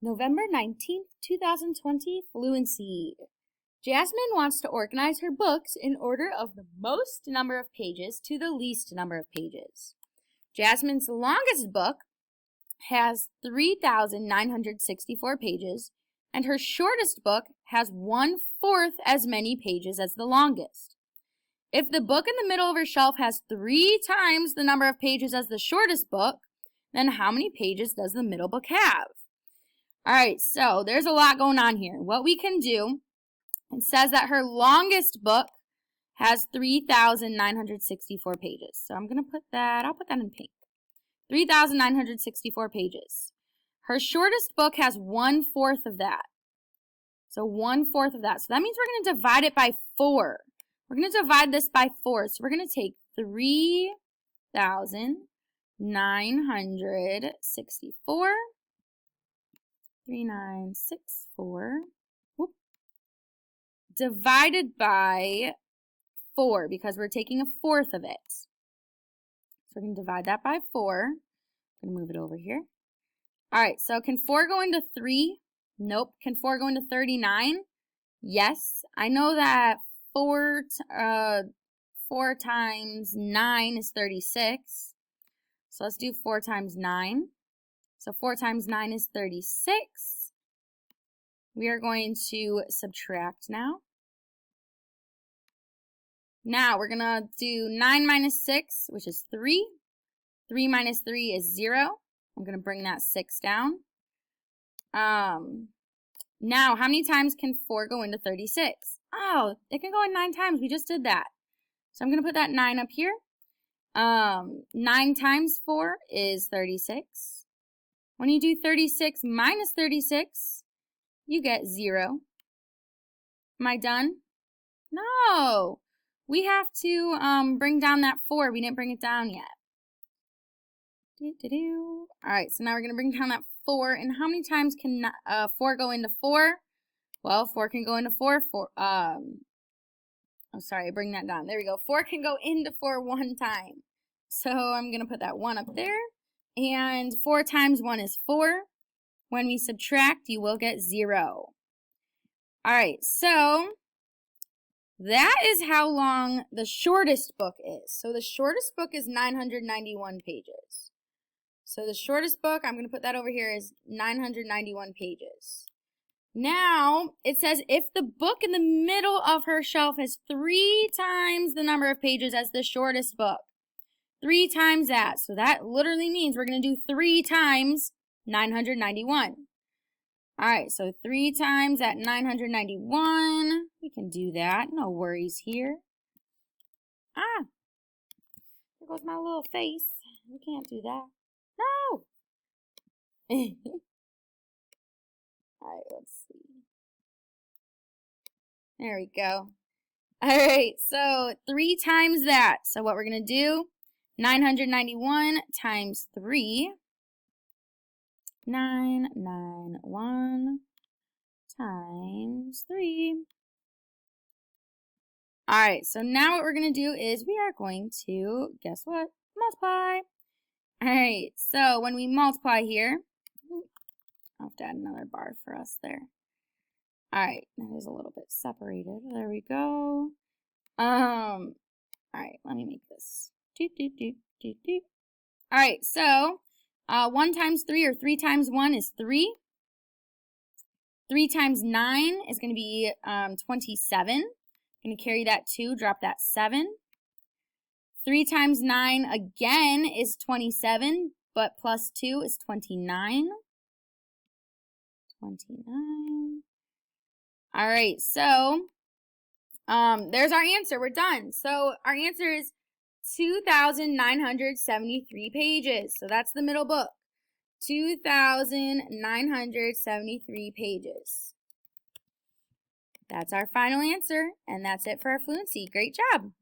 November 19th, 2020, Fluency. Jasmine wants to organize her books in order of the most number of pages to the least number of pages. Jasmine's longest book has 3,964 pages, and her shortest book has 1/4 as many pages as the longest. If the book in the middle of her shelf has 3 times the number of pages as the shortest book, then how many pages does the middle book have? All right, so there's a lot going on here. What we can do, it says that her longest book has 3,964 pages. So I'm going to put that, I'll put that in pink. 3,964 pages. Her shortest book has 1/4 of that. So 1/4 of that. So that means we're going to divide it by 4. We're going to divide this by 4. So we're going to take 3,964. 3,964 divided by 4 because we're taking 1/4 of it. So we're going to divide that by 4. I'm going to move it over here. All right, so can 4 go into 3? Nope. Can 4 go into 39? Yes. I know that 4 times 9 is 36. So let's do 4 times 9. So 4 times 9 is 36. We are going to subtract now. Now we're going to do 9 minus 6, which is 3. 3 minus 3 is 0. I'm going to bring that 6 down. Now, how many times can 4 go into 36? Oh, it can go in 9 times. We just did that. So I'm going to put that 9 up here. 9 times 4 is 36. When you do 36 minus 36, you get 0. Am I done? No. We have to bring down that 4. We didn't bring it down yet. All right, so now we're going to bring down that 4. And how many times can 4 go into 4? Well, 4 can go into 4. Oh, sorry, I bring that down. There we go. 4 can go into 4 one time. So I'm going to put that 1 up there. And 4 times 1 is 4. When we subtract, you will get 0. All right, so that is how long the shortest book is. So the shortest book is 991 pages. So the shortest book, I'm going to put that over here, is 991 pages. Now, it says if the book in the middle of her shelf has 3 times the number of pages as the shortest book. 3 times that. So that literally means we're going to do 3 times 991. All right, so 3 times that 991. We can do that. No worries here. Ah, there goes my little face. We can't do that. No. All right, let's see. There we go. All right, so 3 times that. So what we're going to do, 991 times 3. 991 times 3. All right, so now what we're going to do is we are going to, guess what? Multiply. All right, so when we multiply here, I'll have to add another bar for us there. All right, that is a little bit separated. There we go. All right, let me make this. All right, so 1 times 3 or 3 times 1 is 3. 3 times 9 is going to be 27. Going to carry that 2, drop that 7. 3 times 9 again is 27, but plus 2 is 29. 29. All right, so there's our answer. We're done. So our answer is 2,973 pages. So that's the middle book. 2,973 pages. That's our final answer, and that's it for our fluency. Great job.